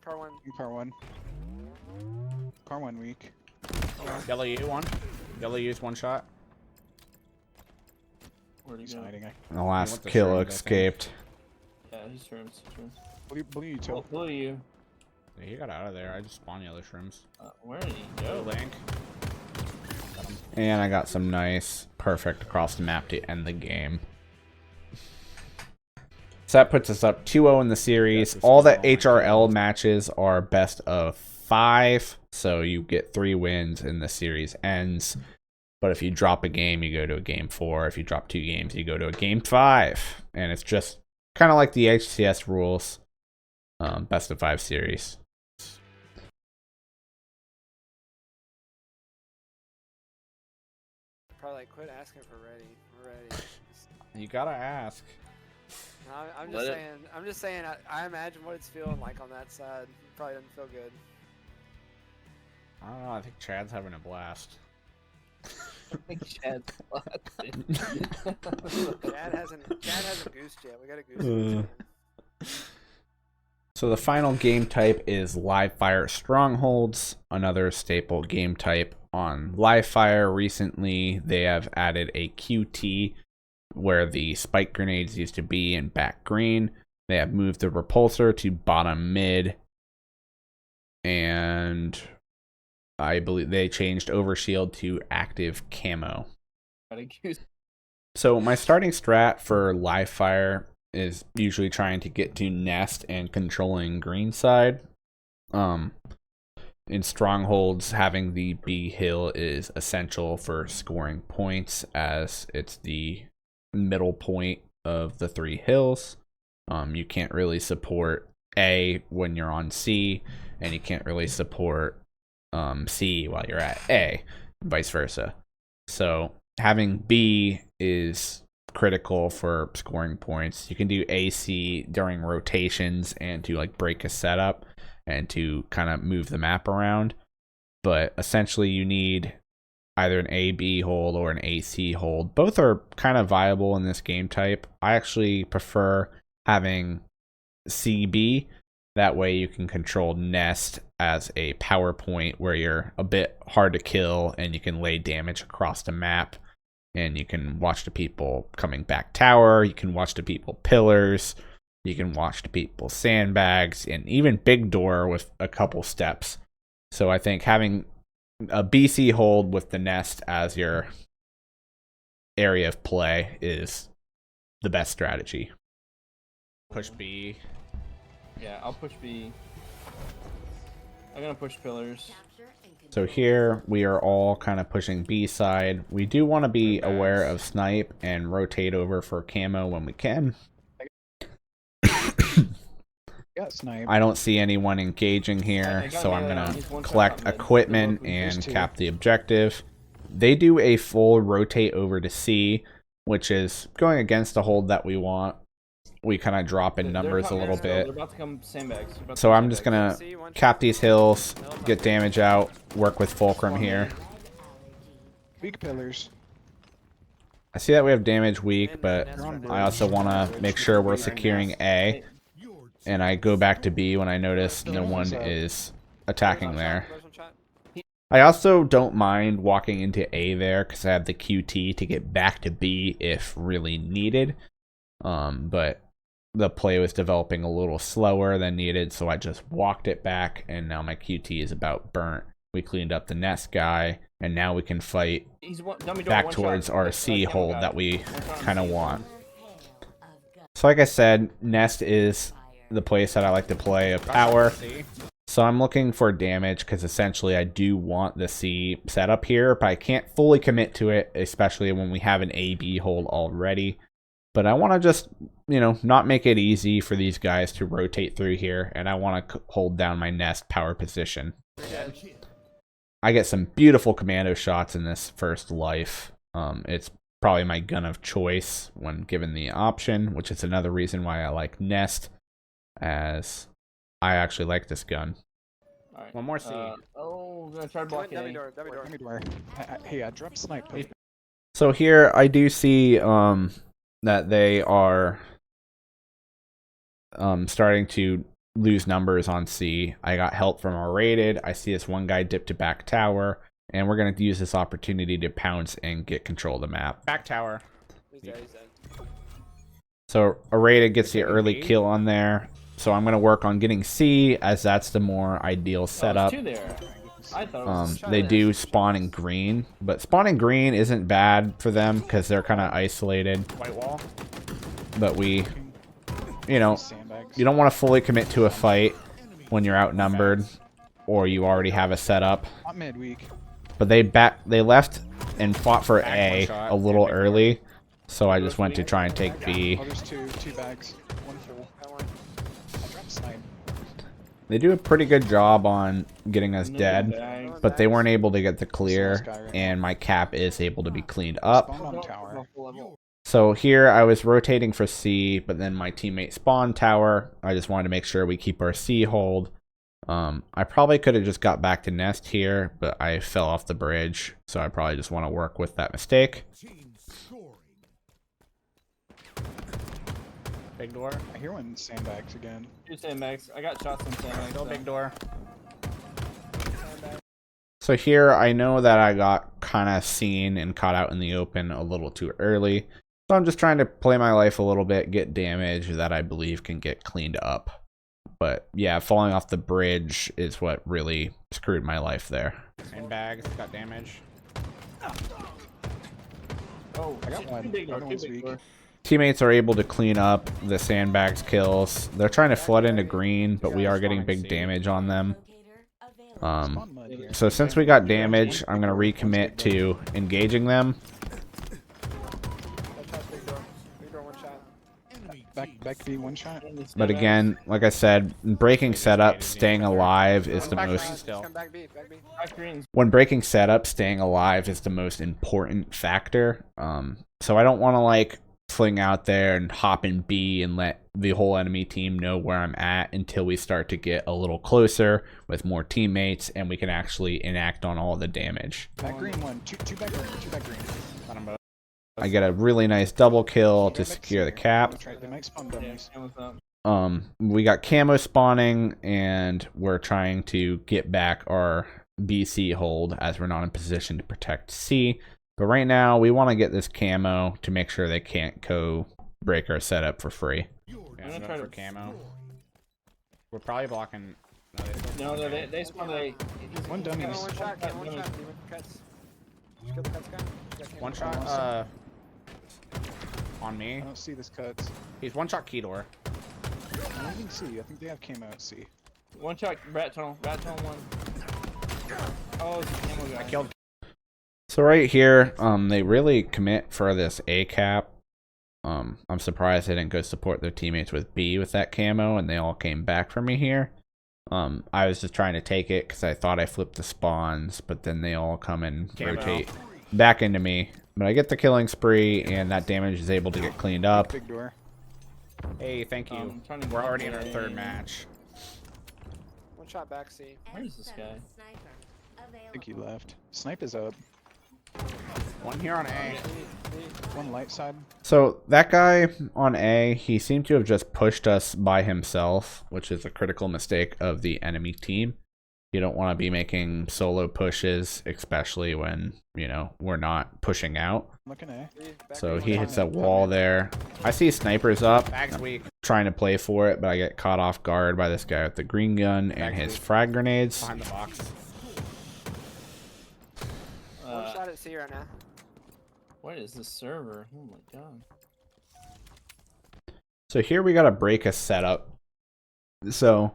Car one. Car 1. Car 1 weak. Yellow U one. Yellow U's one shot. Where'd he He's go? hiding. And the last want the kill shrooms, I think. escaped. Yeah, he's shrooms. Blue Oh, util. blue you. Yeah, he got out of there. I just spawned yellow shrooms. Where did he Blue go? link. And I got some nice, perfect across the map to end the game. So that puts us up 2-0 in the series. Yeah, All the just HRL matches are best of 5, so you get 3 wins and the series ends. But if you drop a game, you go to a game 4. If you drop 2 games, you go to a game 5. And it's just kind of like the HCS rules. Best of 5 series. Probably like quit asking for ready. We're ready. You gotta ask. No, I'm Let just it- saying. I'm just saying. I imagine what it's feeling like on that side. Probably doesn't feel good. I don't know. I think Chad's having a blast. Chad's Chad hasn't goosed yet. We got a goose. So the final game type is Live Fire Strongholds, another staple game type on Live Fire. Recently, they have added a QT where the spike grenades used to be in back green. They have moved the repulsor to bottom mid, and I believe they changed overshield to active camo. So my starting strat for Live Fire is usually trying to get to nest and controlling green side. In Strongholds, having the B hill is essential for scoring points, as it's the middle point of the 3 hills. You can't really support A when you're on C, and you can't really support C while you're at A, vice versa. So having B is critical for scoring points. You can do AC during rotations and to like break a setup and to kind of move the map around, but essentially you need either an A-B hold or an A-C hold. Both are kind of viable in this game type. I actually prefer having C-B. That way you can control Nest as a power point where you're a bit hard to kill and you can lay damage across the map. And you can watch the people coming back tower. You can watch the people pillars. You can watch the people sandbags. And even big door with a couple steps. So I think having a BC hold with the Nest as your area of play is the best strategy. Push B. Yeah, I'll push B. I'm gonna push pillars. So here we are all kind of pushing B side. We do want to be aware of snipe and rotate over for camo when we can. Got snipe. I don't see anyone engaging here, so I'm gonna collect equipment and cap the objective. They do a full rotate over to C, which is going against the hold that we want. We kind of drop in numbers a little bit. They're about to come sandbags. So I'm just gonna cap these hills, get damage out, work with Fulcrum here. Weak pillars. I see that we have damage weak, but I also want to make sure we're securing A. And I go back to B when I notice no one is attacking there. I also don't mind walking into A there because I have the QT to get back to B if really needed. But the play was developing a little slower than needed, so I just walked it back, and now my QT is about burnt. We cleaned up the Nest guy, and now we can fight back towards our C hold that we kind of want. So like I said, Nest is the place that I like to play a power. So I'm looking for damage because essentially I do want the C setup here, but I can't fully commit to it, especially when we have an A-B hold already. But I want to just, you know, not make it easy for these guys to rotate through here, and I want to hold down my Nest power position. I get some beautiful commando shots in this first life. It's probably my gun of choice when given the option, which is another reason why I like Nest, as I actually like this gun. All right. One more C. I'm gonna try to block Dummy A. door, dummy door. Dummy door. Hey, I dropped snipe. So here I do see that they are starting to lose numbers on C. I got help from our rated. I see this one guy dip to back tower, and we're going to use this opportunity to pounce and get control of the map. Back tower. He's dead, he's dead. So a rated gets the early kill on there. So I'm going to work on getting C, as that's the more ideal setup. Two there. I thought it was They do spawn in green, but spawning green isn't bad for them because they're kind of isolated. White wall. But we, you know, Sandbags. you don't want to fully commit to a fight when you're outnumbered or you already have a setup. Not mid weak. But they left and fought for A shot. a little early, so I just went to try and take B. Oh, there's two bags. One full. Got one. I dropped snipe. They do a pretty good job on getting us dead, but they weren't able to get the clear, and my cap is able to be cleaned up. Spawned on tower. So here I was rotating for C, but then my teammate spawned tower. I just wanted to make sure we keep our C hold. I probably could have just got back to Nest here, but I fell off the bridge, so I probably just want to work with that mistake. Big door. I hear one sandbags again. Two sandbags. I got shots on sandbags. Still big door. So here I know that I got kind of seen and caught out in the open a little too early. So I'm just trying to play my life a little bit, get damage that I believe can get cleaned up. But yeah, falling off the bridge is what really screwed my life there. Sandbags. Got damage. Oh, I got one. Two big door. Other Two one's big weak. door. Teammates are able to clean up the sandbags kills. They're trying to flood into green, but we are getting big damage on them. Spawn mud here. So since we got damage, I'm going to recommit to engaging them. One shot, big door. Big door, one shot. Back B, one shot. But again, like I said, breaking setup, staying alive is the Back most... green still. Come back B, back B. Back greens. When breaking setup, staying alive is the most important factor. So I don't want to like fling out there and hop in B and let the whole enemy team know where I'm at until we start to get a little closer with more teammates and we can actually enact on all the damage. Back green one. Two back green. Two back green. Got 'em both. I get a really nice double kill to Go back secure the center. cap. They might spawn Yeah, dummies. camo's up. We got camo spawning and we're trying to get back our BC hold as we're not in position to protect C. But right now we want to get this camo to make sure they can't go break our setup for free. Yeah, gonna I'm try going for to- camo. We're probably blocking. No, No, they spawned a. One dummy. Camo one shot, camo one shot. Demon cuts. Did you kill the cuts guy? You got camo. one shot. On me. I don't see this cuts. He's one shot key door. I don't even see. I think they have camo at C. One shot, rat tunnel one. Oh, it's a camo guy. I killed. So right here, they really commit for this A cap. I'm surprised they didn't go support their teammates with B with that camo and they all came back for me here. I was just trying to take it because I thought I flipped the spawns, but then they all come and Camo. rotate back into me. But I get the killing spree and that damage is able to get cleaned up. Big door. Hey, thank you. I'm trying to We're get already in up our there. third match. One shot back C. Where is this guy? I think he left. Snipe is up. One here on A. One light side. So that guy on A, he seemed to have just pushed us by himself, which is a critical mistake of the enemy team. You don't want to be making solo pushes, especially when, you know, we're not pushing out. Looking A. So he hits that wall there. I see snipers up. Bag's weak. Trying to play for it, but I get caught off guard by this guy with the green gun and his frag grenades. Behind the box. One shot at C right now. What is this server? Oh my god. So here we gotta break a setup. So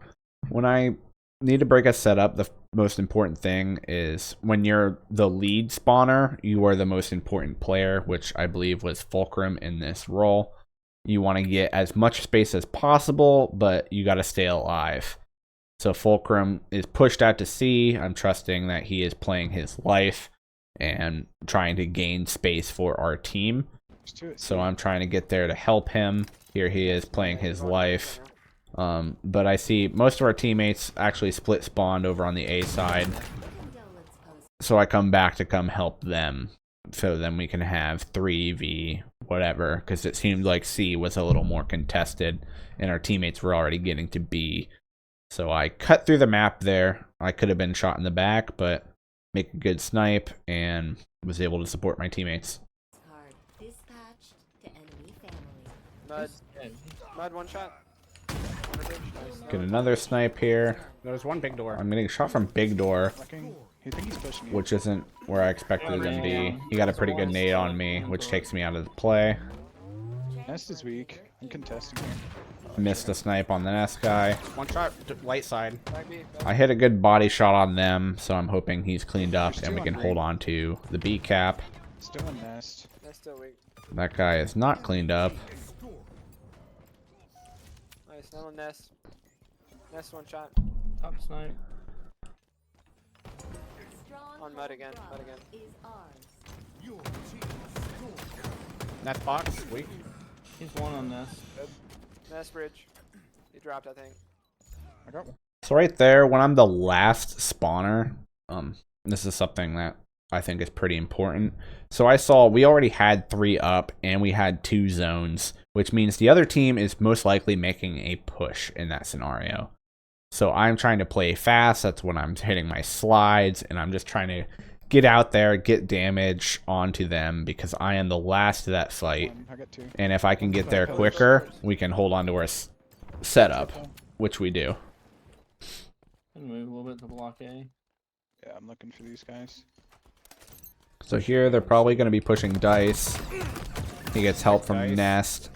when I need to break a setup, the most important thing is when you're the lead spawner, you are the most important player, which I believe was Fulcrum in this role. You want to get as much space as possible, but you got to stay alive. So Fulcrum is pushed out to C. I'm trusting that he is playing his life and trying to gain space for our team. There's two at C. So I'm trying to get there to help him. Here he is playing his life. But I see most of our teammates actually split spawned over on the A side. So I come back to come help them. So then we can have 3v whatever. Because it seemed like C was a little more contested. And our teammates were already getting to B. So I cut through the map there. I could have been shot in the back. But make a good snipe. And was able to support my teammates. Mud. Mud one shot. Get another snipe here. There's one big door. I'm getting shot from Big Door. Looking. You think he's pushing you? Which isn't where I expected him to be. He got a pretty good nade on me, which takes me out of the play. Nest is weak. I'm contesting here. Missed a snipe on the Nest guy. One shot. Light side. Back B. I hit a good body shot on them, so I'm hoping he's cleaned up There's and two we on can green. hold on to the B cap. Still in nest. That's still weak. That guy is not cleaned up. Nice. No nest. Nest one shot. Top snipe. On mud again. Mud again. Nest box. Weak. He's one on this. Nest bridge. He dropped, I think. I got one. So right there, when I'm the last spawner, this is something that I think is pretty important. So I saw we already had 3 up and we had 2 zones, which means the other team is most likely making a push in that scenario. So I'm trying to play fast. That's when I'm hitting my slides and I'm just trying to get out there, get damage onto them because I am the last of that fight. One. I got two. And if I can get there quicker, we can hold on to our setup, which we do. Can move a little bit to block A. Yeah, I'm looking for these guys. So here they're probably going to be pushing Dice. He gets help from Dice. Nest.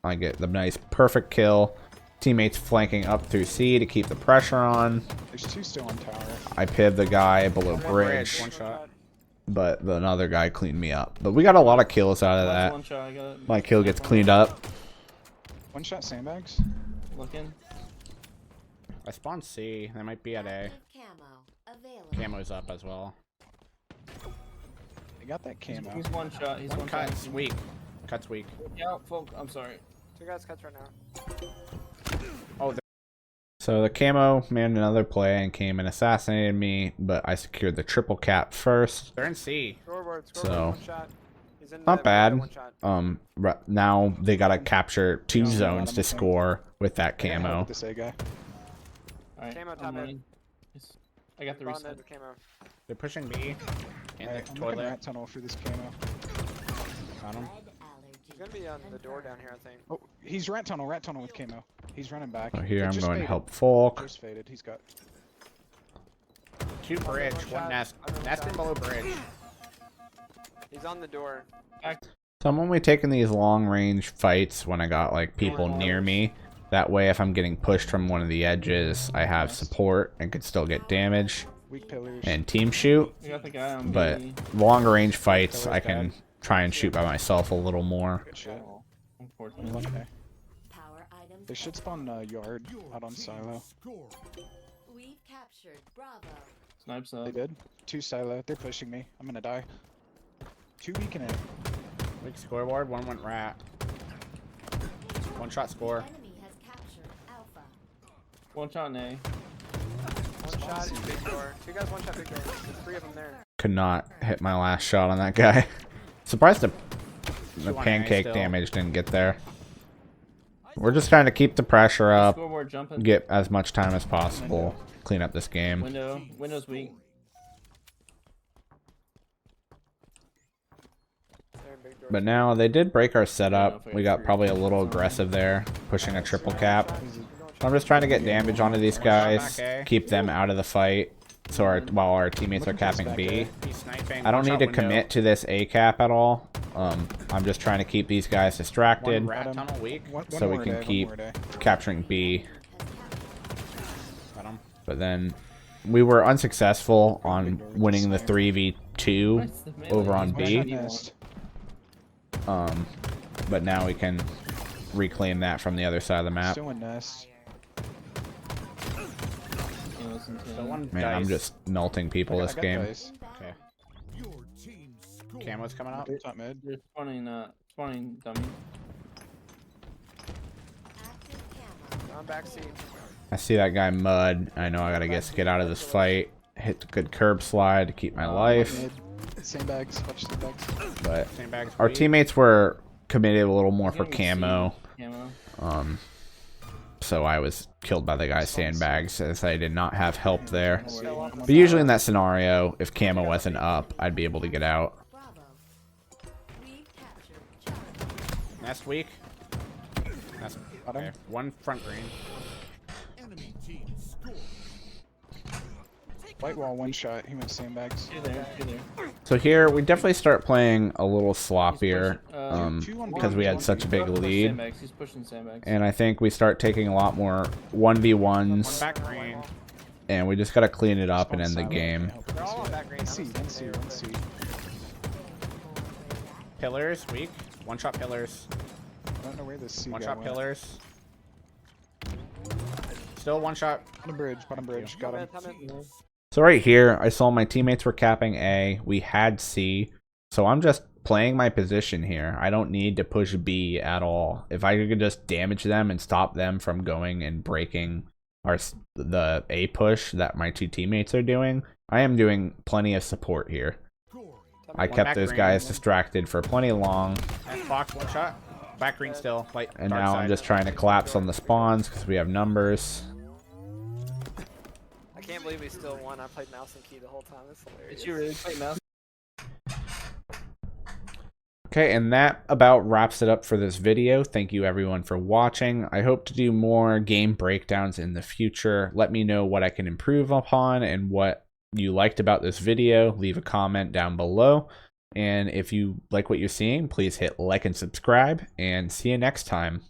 I get the nice perfect kill. Teammates flanking up through C to keep the pressure on. There's two still on tower. I piv the guy below One bridge, One shot. but another guy cleaned me up. But we got a lot of kills out of That's that. one shot. I got it. My kill gets cleaned up. One shot sandbags. Looking. I spawned C. They might be at A. Camo's up as well. They got that camo. He's one shot. He's One one cut. shot. Weak. Cut's weak. Yeah, full. I'm sorry. 2 guys cuts right now. Oh, So the camo made another play and came and assassinated me, but I secured the triple cap first. they're in C. Scoreboard, So, one shot. He's in not the bad. one shot. Now they gotta capture 2 No, no, zones I'm to saying- score with that I gotta help camo. with this A guy. All right. Camo top I'm mid. running. Yes. I got the Bond reset. mid, camo. They're pushing B. In Alright, the I'm looking toilet. rat tunnel for this camo. Got him. He's gonna be on the door down here, I think. Oh, he's rat tunnel with camo. He's running back. So here They I'm just going to faded. help Folk. Just faded. He's got. 2 bridge, One 1 shot, nest. other Nest and shot. below bridge. He's on the door. So I'm only taking these long range fights when I got like people near me. That way if I'm getting pushed from one of the edges, I have support and could still get damage Weak pillars. and team shoot. I got the guy on But B. longer range fights, Pillar's I can try and shoot by myself a little more. Good shit. Oh, unfortunately. Okay. Power items They should spawn yard out on silo. We've captured Bravo. Snipes They up. did. 2 silo. They're pushing me. I'm gonna die. 2 weak in it. Weak scoreboard, 1 went rat. 1 shot score. Enemy has captured Alpha. One shot in A. One shot is big door. 2 guys, 1 shot big door. There's 3 of them there. Could not hit my last shot on that guy. Surprised the Two on A pancake still. damage didn't get there. We're just trying to keep the pressure up, Scoreboard jumping. get as much time as possible, clean up this game. Window. Window's weak. They're in big door. But now they did break our setup. We got probably a little aggressive there, pushing a triple cap. I'm just trying to get damage onto these guys, keep them out of the fight, so while our teammates are capping B. He's sniping. I don't 1 need shot to window. commit to this A cap at all. I'm just trying to keep these guys 1 distracted rat tunnel weak. so we can keep capturing B. Got him. But then we were unsuccessful on winning the 3v2 What's the melee? over on He's B. pushing Nest. But now we can reclaim that from the other side of the map. Still in nest. Can't listen to So him. 1 Man, dice. I'm just melting people I this got game. dice. Okay. Camo's coming up. Top mid. They're spawning dummy. Active camo. On back seat. I see that guy Mud. I know I gotta get out of this fight. Hit the good curb slide to keep my life. Mid. Same bags. Watch the bags. But Same bags. our weak. teammates were committed a little more for He's getting camo. Camo. So I was killed by the guy's sandbags as I did not have help there. Still on. But usually in that scenario, if camo wasn't up, I'd be able to get out. Bravo. We've captured Charlie. Nest weak. Nest. Got him. Okay. 1 front green. White wall 1 shot. He went sandbags. Two there. So here we definitely start playing a little sloppier Two on because B, we two had on such a B. big Push lead. Sandbags. He's pushing sandbags. And I think we start taking a lot more 1v1s, Back green. and we just gotta clean it up and end the Silo. game. Can't help it They're all this on way. back green. 1C. Pillars weak. 1 shot pillars. I don't know where this C 1 guy shot went. pillars. Still 1 shot. Bottom bridge. Got him. Top mid. So right here, I saw my teammates were capping A. We had C. So I'm just playing my position here. I don't need to push B at all. If I could just damage them and stop them from going and breaking the A push that my 2 teammates are doing, I am doing plenty of support here. I One kept back those green. guys distracted for plenty long, Nest box 1 shot. Back green still. Light. and dark now side. I'm just trying to collapse on the spawns because we have numbers. I can't believe we still won. I played mouse and key the whole time. That's hilarious. Did you really play mouse? Okay, and that about wraps it up for this video. Thank you everyone for watching. I hope to do more game breakdowns in the future. Let me know what I can improve upon and what you liked about this video. Leave a comment down below. And if you like what you're seeing, please hit like and subscribe, and see you next time.